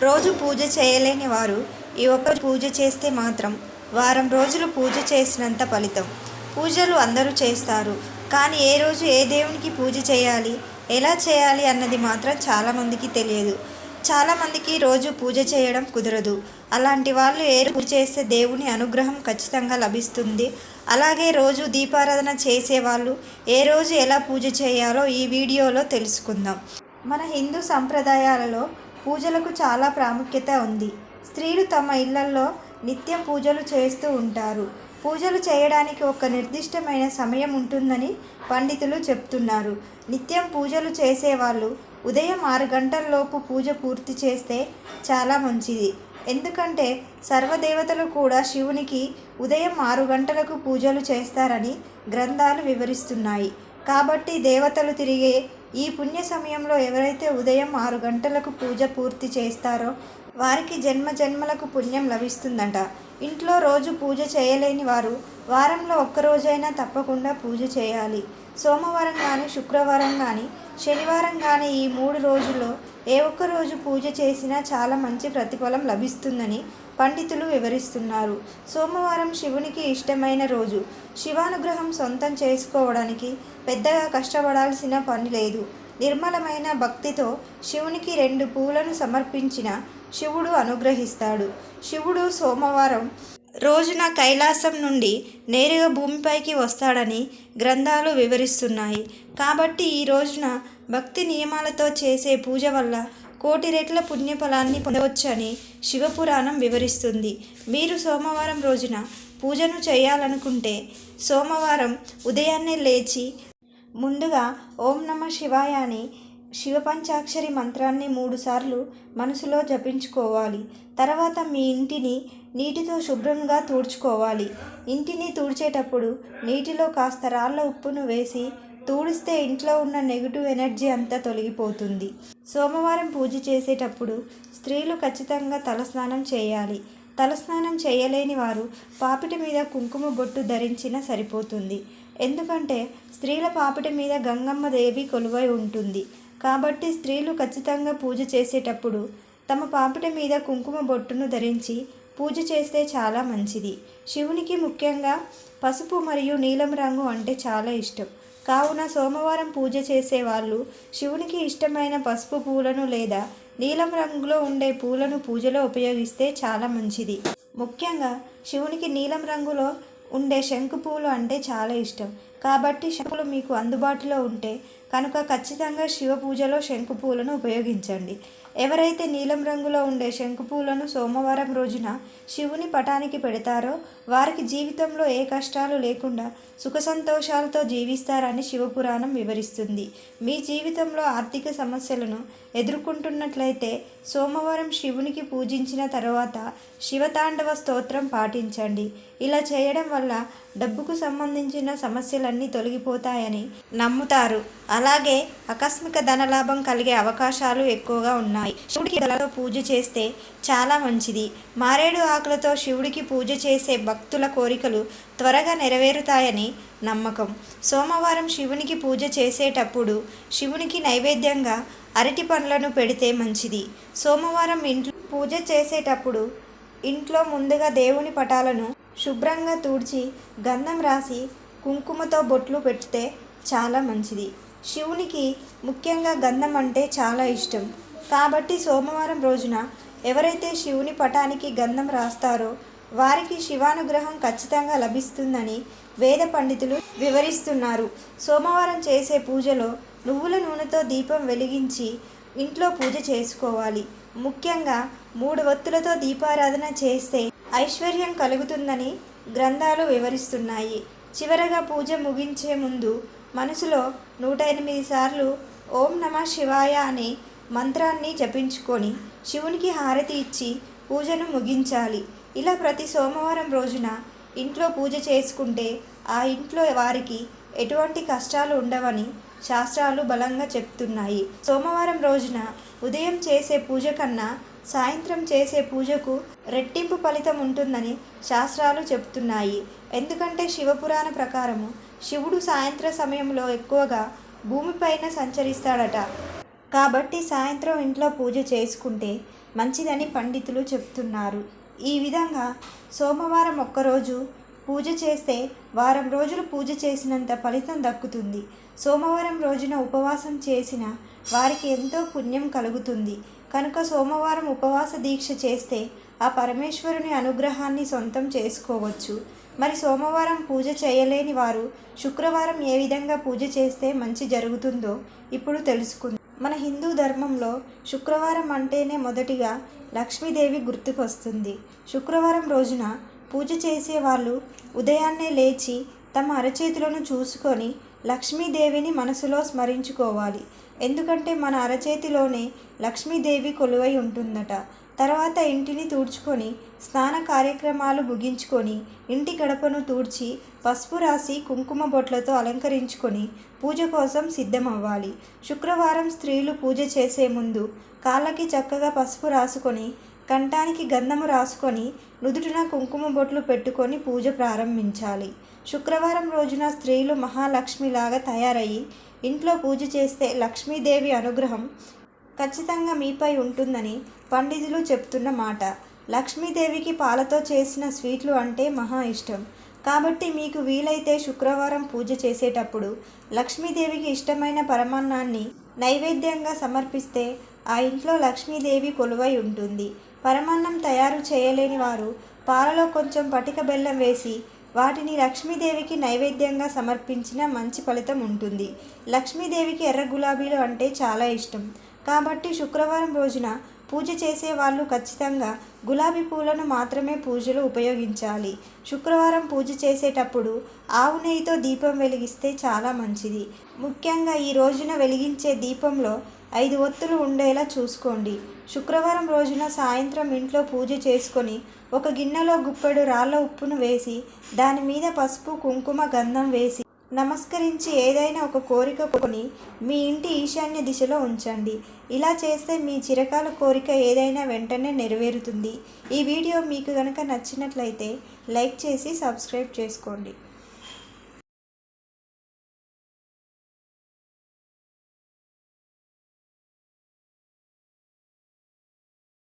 రోజు పూజ చేయలేని వారు ఈ ఒక్క పూజ చేస్తే మాత్రం వారం రోజులు పూజ చేసినంత ఫలితం. పూజలు అందరూ చేస్తారు, కానీ ఏ రోజు ఏ దేవునికి పూజ చేయాలి, ఎలా చేయాలి అన్నది మాత్రం చాలామందికి తెలియదు. చాలామందికి రోజు పూజ చేయడం కుదరదు. అలాంటి వాళ్ళు ఏ పూజ చేస్తే దేవుని అనుగ్రహం ఖచ్చితంగా లభిస్తుంది. అలాగే రోజు దీపారాధన చేసేవాళ్ళు ఏ రోజు ఎలా పూజ చేయాలో ఈ వీడియోలో తెలుసుకుందాం. మన హిందూ సంప్రదాయాలలో పూజలకు చాలా ప్రాముఖ్యత ఉంది. స్త్రీలు తమ ఇళ్లల్లో నిత్యం పూజలు చేస్తూ ఉంటారు. పూజలు చేయడానికి ఒక నిర్దిష్టమైన సమయం ఉంటుందని పండితులు చెప్తున్నారు. నిత్యం పూజలు చేసేవాళ్ళు ఉదయం 6 గంటలలోపు పూజ పూర్తి చేస్తే చాలా మంచిది. ఎందుకంటే సర్వదేవతలు కూడా శివునికి ఉదయం 6 గంటలకు పూజలు చేస్తారని గ్రంథాలు వివరిస్తున్నాయి. కాబట్టి దేవతలు తిరిగే ఈ పుణ్య సమయంలో ఎవరైతే ఉదయం 6 గంటలకు పూజ పూర్తి చేస్తారో వారికి జన్మ జన్మలకు పుణ్యం లభిస్తుందట. ఇంట్లో రోజు పూజ చేయలేని వారు వారంలో ఒక్కరోజైనా తప్పకుండా పూజ చేయాలి. సోమవారం కానీ, శుక్రవారం కానీ, శనివారం కానీ ఈ 3 రోజుల్లో ఏ ఒక్క రోజు పూజ చేసినా చాలా మంచి ప్రతిఫలం లభిస్తుందని పండితులు వివరిస్తున్నారు. సోమవారం శివునికి ఇష్టమైన రోజు. శివానుగ్రహం సొంతం చేసుకోవడానికి పెద్దగా కష్టపడాల్సిన పని లేదు. నిర్మలమైన భక్తితో శివునికి 2 పూలను సమర్పించిన శివుడు అనుగ్రహిస్తాడు. శివుడు సోమవారం రోజున కైలాసం నుండి నేరుగా భూమిపైకి వస్తాడని గ్రంథాలు వివరిస్తున్నాయి. కాబట్టి ఈ రోజున భక్తి నియమాలతో చేసే పూజ వల్ల కోటి రెట్ల పుణ్యఫలాన్ని పొందవచ్చని శివపురాణం వివరిస్తుంది. మీరు సోమవారం రోజున పూజను చేయాలనుకుంటే సోమవారం ఉదయాన్నే లేచి ముందుగా ఓం నమ శివాయ అని శివపంచాక్షరి మంత్రాన్ని 3 సార్లు మనసులో జపించుకోవాలి. తర్వాత మీ ఇంటిని నీటితో శుభ్రంగా తుడుచుకోవాలి. ఇంటిని తుడిచేటప్పుడు నీటిలో కాస్త రాళ్ళ ఉప్పును వేసి తుడిస్తే ఇంట్లో ఉన్న నెగిటివ్ ఎనర్జీ అంతా తొలగిపోతుంది. సోమవారం పూజ చేసేటప్పుడు స్త్రీలు ఖచ్చితంగా తలస్నానం చేయాలి. తలస్నానం చేయలేని వారు పాపిటి మీద కుంకుమ బొట్టు ధరించినా సరిపోతుంది. ఎందుకంటే స్త్రీల పాపిటి మీద గంగమ్మ దేవి కొలువై ఉంటుంది. కాబట్టి స్త్రీలు ఖచ్చితంగా పూజ చేసేటప్పుడు తమ పాపిటి మీద కుంకుమ బొట్టును ధరించి పూజ చేస్తే చాలా మంచిది. శివునికి ముఖ్యంగా పసుపు మరియు నీలం రంగు అంటే చాలా ఇష్టం. కావున సోమవారం పూజ చేసేవాళ్ళు శివునికి ఇష్టమైన పసుపు పూలను లేదా నీలం రంగులో ఉండే పూలను పూజలో ఉపయోగిస్తే చాలా మంచిది. ముఖ్యంగా శివునికి నీలం రంగులో ఉండే శంకు పూలు అంటే చాలా ఇష్టం. కాబట్టి శంకులు మీకు అందుబాటులో ఉంటే కనుక ఖచ్చితంగా శివ పూజలో శంకు పూలను ఉపయోగించండి. ఎవరైతే నీలం రంగులో ఉండే శంకు పూలను సోమవారం రోజున శివుని పటానికి పెడతారో వారికి జీవితంలో ఏ కష్టాలు లేకుండా సుఖ సంతోషాలతో జీవిస్తారని శివపురాణం వివరిస్తుంది. మీ జీవితంలో ఆర్థిక సమస్యలను ఎదుర్కొంటున్నట్లయితే సోమవారం శివునికి పూజించిన తర్వాత శివతాండవ స్తోత్రం పాటించండి. ఇలా చేయడం వల్ల డబ్బుకు సంబంధించిన సమస్యలన్నీ తొలగిపోతాయని నమ్ముతారు. అలాగే ఆకస్మిక ధనలాభం కలిగే అవకాశాలు ఎక్కువగా ఉన్నాయి. శివుడికి దళతో పూజ చేస్తే చాలా మంచిది. మారేడు ఆకులతో శివుడికి పూజ చేసే భక్తుల కోరికలు త్వరగా నెరవేరుతాయని నమ్మకం. సోమవారం శివునికి పూజ చేసేటప్పుడు శివునికి నైవేద్యంగా అరటి పండ్లను పెడితే మంచిది. సోమవారం ఇంట్లో పూజ చేసేటప్పుడు ఇంట్లో ముందుగా దేవుని పటాలను శుభ్రంగా తుడిచి గంధం రాసి కుంకుమతో బొట్లు పెడితే చాలా మంచిది. శివునికి ముఖ్యంగా గంధం అంటే చాలా ఇష్టం. కాబట్టి సోమవారం రోజున ఎవరైతే శివుని పటానికి గంధం రాస్తారో వారికి శివానుగ్రహం ఖచ్చితంగా లభిస్తుందని వేద పండితులు వివరిస్తున్నారు. సోమవారం చేసే పూజలో నువ్వుల నూనెతో దీపం వెలిగించి ఇంట్లో పూజ చేసుకోవాలి. ముఖ్యంగా 3 ఒత్తులతో దీపారాధన చేస్తే ఐశ్వర్యం కలుగుతుందని గ్రంథాలు వివరిస్తున్నాయి. చివరగా పూజ ముగించే ముందు మనసులో 108 సార్లు ఓం నమ శివాయ అనే మంత్రాన్ని జపించుకొని శివునికి హారతి ఇచ్చి పూజను ముగించాలి. ఇలా ప్రతి సోమవారం రోజున ఇంట్లో పూజ చేసుకుంటే ఆ ఇంట్లో వారికి ఎటువంటి కష్టాలు ఉండవని శాస్త్రాలు బలంగా చెప్తున్నాయి. సోమవారం రోజున ఉదయం చేసే పూజ కన్నా సాయంత్రం చేసే పూజకు రెట్టింపు ఫలితం ఉంటుందని శాస్త్రాలు చెప్తున్నాయి. ఎందుకంటే శివపురాణ ప్రకారము శివుడు సాయంత్ర సమయంలో ఎక్కువగా భూమిపైన సంచరిస్తాడట. కాబట్టి సాయంత్రం ఇంట్లో పూజ చేసుకుంటే మంచిదని పండితులు చెప్తున్నారు. ఈ విధంగా సోమవారం ఒక్కరోజు పూజ చేస్తే వారం రోజులు పూజ చేసినంత ఫలితం దక్కుతుంది. సోమవారం రోజున ఉపవాసం చేసిన వారికి ఎంతో పుణ్యం కలుగుతుంది. కనుక సోమవారం ఉపవాస దీక్ష చేస్తే ఆ పరమేశ్వరుని అనుగ్రహాన్ని సొంతం చేసుకోవచ్చు. మరి సోమవారం పూజ చేయలేని వారు శుక్రవారం ఏ విధంగా పూజ చేస్తే మంచి జరుగుతుందో ఇప్పుడు తెలుసుకుందాం. మన హిందూ ధర్మంలో శుక్రవారం అంటేనే మొదటిగా లక్ష్మీదేవి గుర్తుకొస్తుంది. శుక్రవారం రోజున పూజ చేసే వాళ్ళు ఉదయాన్నే లేచి తమ అరచేతులను చూసుకొని లక్ష్మీదేవిని మనసులో స్మరించుకోవాలి. ఎందుకంటే మన అరచేతిలోనే లక్ష్మీదేవి కొలువై ఉంటుందట. తర్వాత ఇంటిని తుడుచుకొని స్నాన కార్యక్రమాలు ముగించుకొని ఇంటి గడపను తూడ్చి పసుపు రాసి కుంకుమ బొట్లతో అలంకరించుకొని పూజ కోసం సిద్ధమవ్వాలి. శుక్రవారం స్త్రీలు పూజ చేసే ముందు కాళ్ళకి చక్కగా పసుపు రాసుకొని కంఠానికి గంధము రాసుకొని నుదుటిన కుంకుమ బొట్లు పెట్టుకొని పూజ ప్రారంభించాలి. శుక్రవారం రోజున స్త్రీలు మహాలక్ష్మిలాగా తయారయ్యి ఇంట్లో పూజ చేస్తే లక్ష్మీదేవి అనుగ్రహం ఖచ్చితంగా మీపై ఉంటుందని పండితులు చెప్తున్న మాట. లక్ష్మీదేవికి పాలతో చేసిన స్వీట్లు అంటే మహా ఇష్టం. కాబట్టి మీకు వీలైతే శుక్రవారం పూజ చేసేటప్పుడు లక్ష్మీదేవికి ఇష్టమైన పరమాన్నాన్ని నైవేద్యంగా సమర్పిస్తే ఆ ఇంట్లో లక్ష్మీదేవి కొలువై ఉంటుంది. పరమాన్నం తయారు చేయలేని వారు పాలలో కొంచెం పటిక బెల్లం వేసి వాటిని లక్ష్మీదేవికి నైవేద్యంగా సమర్పించిన మంచి ఫలితం ఉంటుంది. లక్ష్మీదేవికి ఎర్ర గులాబీలు అంటే చాలా ఇష్టం. కాబట్టి శుక్రవారం రోజున పూజ చేసే వాళ్ళు ఖచ్చితంగా గులాబీ పూలను మాత్రమే పూజలో ఉపయోగించాలి. శుక్రవారం పూజ చేసేటప్పుడు ఆవు నెయ్యితో దీపం వెలిగిస్తే చాలా మంచిది. ముఖ్యంగా ఈ రోజున వెలిగించే దీపంలో 5 ఒత్తులు ఉండేలా చూసుకోండి. శుక్రవారం రోజున సాయంత్రం ఇంట్లో పూజ చేసుకొని ఒక గిన్నెలో గుప్పెడు రాళ్ళ ఉప్పును వేసి దాని మీద పసుపు కుంకుమ గంధం వేసి నమస్కరించి ఏదైనా ఒక కోరిక కొని మీ ఇంటి ఈశాన్య దిశలో ఉంచండి. ఇలా చేస్తే మీ చిరకాల కోరిక ఏదైనా వెంటనే నెరవేరుతుంది. ఈ వీడియో మీకు గనక నచ్చినట్లయితే లైక్ చేసి సబ్స్క్రైబ్ చేసుకోండి.